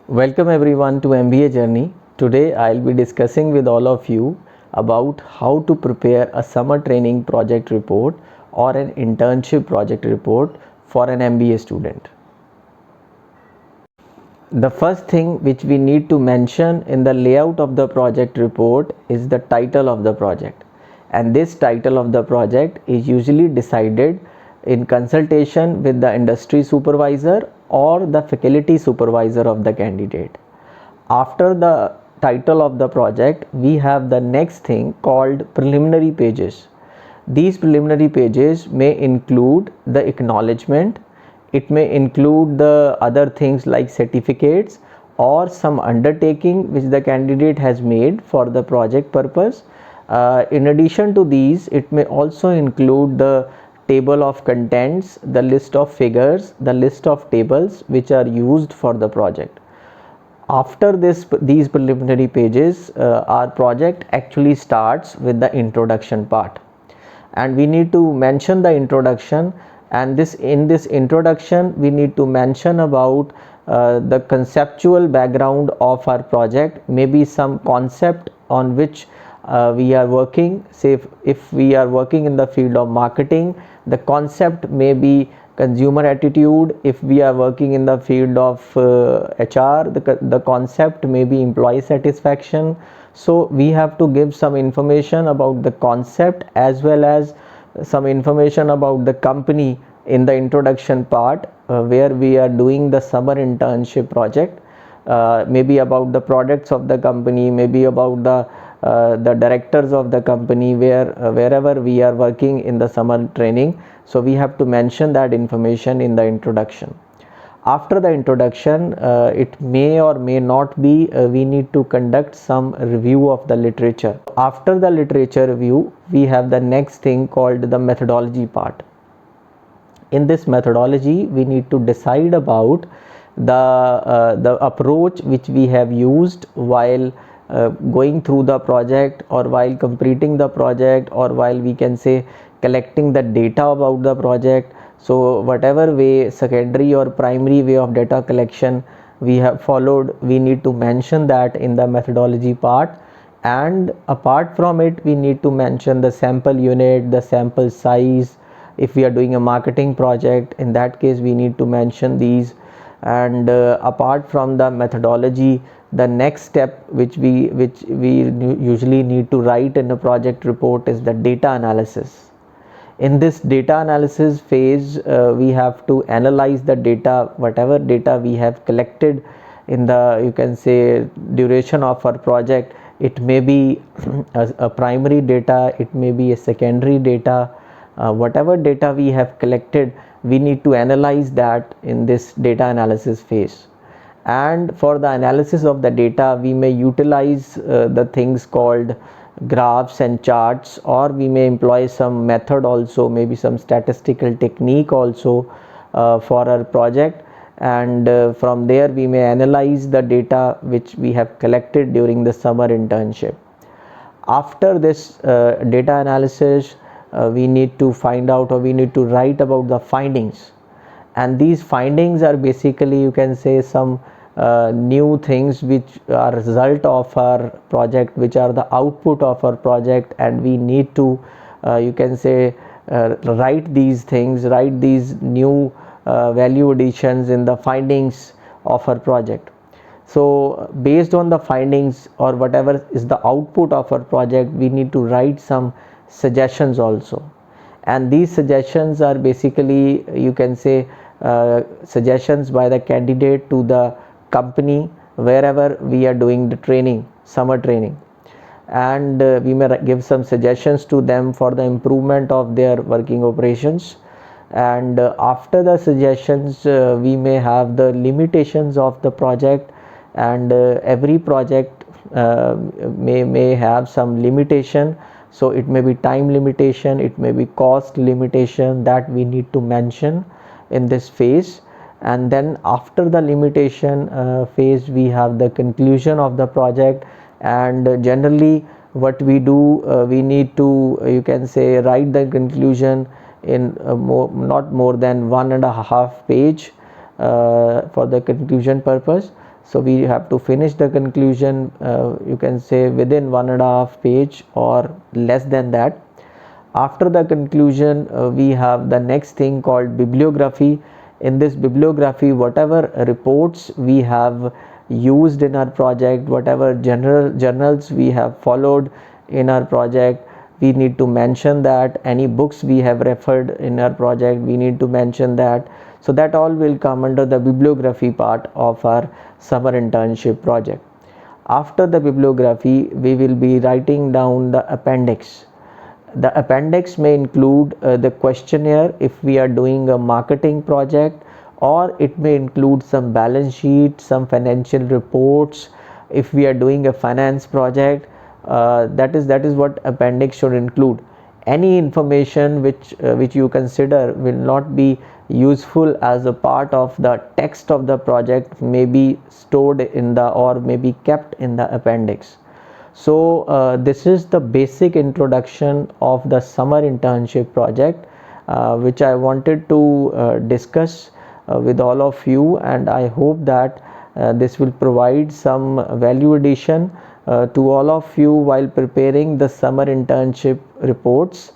Welcome everyone to MBA Journey. Today I'll be discussing with all of you about how to prepare a summer training project report or an internship project report for an MBA student. The first thing which we need to mention in the layout of the project report is the title of the project, and this title of the project is usually decided in consultation with the industry supervisor or the faculty supervisor of the candidate. After the title of the project, we have the next thing called preliminary pages. These preliminary pages may include the acknowledgement, it may include the other things like certificates or some undertaking which the candidate has made for the project purpose. In addition to these, it may also include the table of contents, the list of figures, the list of tables which are used for the project. After these preliminary pages, our project actually starts with the introduction part, and we need to mention the introduction, and in this introduction we need to mention about the conceptual background of our project, maybe some concept on which we are working. Say if we are working in the field of marketing, the concept may be consumer attitude. If we are working in the field of HR, the concept may be employee satisfaction. So we have to give some information about the concept as well as some information about the company in the introduction part, where we are doing the summer internship project, maybe about the products of the company, maybe about the directors of the company, wherever we are working in the summer training. So we have to mention that information in the introduction. After the introduction, it may or may not be, we need to conduct some review of the literature. After the literature review, we have the next thing called the methodology part. In this methodology, we need to decide about the approach which we have used while going through the project, or while completing the project, or while we can say collecting the data about the project. So whatever way, secondary or primary way of data collection we have followed, we need to mention that in the methodology part. And apart from it, we need to mention the sample unit, the sample size. If we are doing a marketing project, in that case we need to mention these. And apart from the methodology, the next step which we usually need to write in a project report is the data analysis. In this data analysis phase, we have to analyze the data, whatever data we have collected in the, you can say, duration of our project. It may be a primary data, it may be a secondary data. Whatever data we have collected, we need to analyze that in this data analysis phase. And for the analysis of the data, we may utilize the things called graphs and charts, or we may employ some method also, maybe some statistical technique also for our project. And from there we may analyze the data which we have collected during the summer internship. After this data analysis, we need to find out, or we need to write about the findings. And these findings are basically, you can say, some new things which are result of our project, which are the output of our project, and we need to you can say write these things, write these new value additions in the findings of our project. So based on the findings or whatever is the output of our project, we need to write some suggestions also. And these suggestions are basically, you can say, suggestions by the candidate to the company wherever we are doing the training, summer training. And we may give some suggestions to them for the improvement of their working operations. And after the suggestions, we may have the limitations of the project. And every project may have some limitation. So it may be time limitation, it may be cost limitation, that we need to mention in this phase. And then after the limitation phase, we have the conclusion of the project. And generally what we do, we need to, you can say, write the conclusion in not more than 1.5 page for the conclusion purpose. So we have to finish the conclusion, you can say within 1.5 page or less than that. After the conclusion, we have the next thing called bibliography. In this bibliography, whatever reports we have used in our project, whatever journals we have followed in our project, we need to mention that. Any books we have referred in our project, we need to mention that. So that all will come under the bibliography part of our summer internship project. After the bibliography, we will be writing down the appendix. The appendix may include the questionnaire if we are doing a marketing project, or it may include some balance sheet, some financial reports if we are doing a finance project. That is what appendix should include. Any information which you consider will not be useful as a part of the text of the project may be stored in the, or may be kept in the appendix. So this is the basic introduction of the summer internship project, which I wanted to discuss with all of you, and I hope that this will provide some value addition to all of you while preparing the summer internship reports.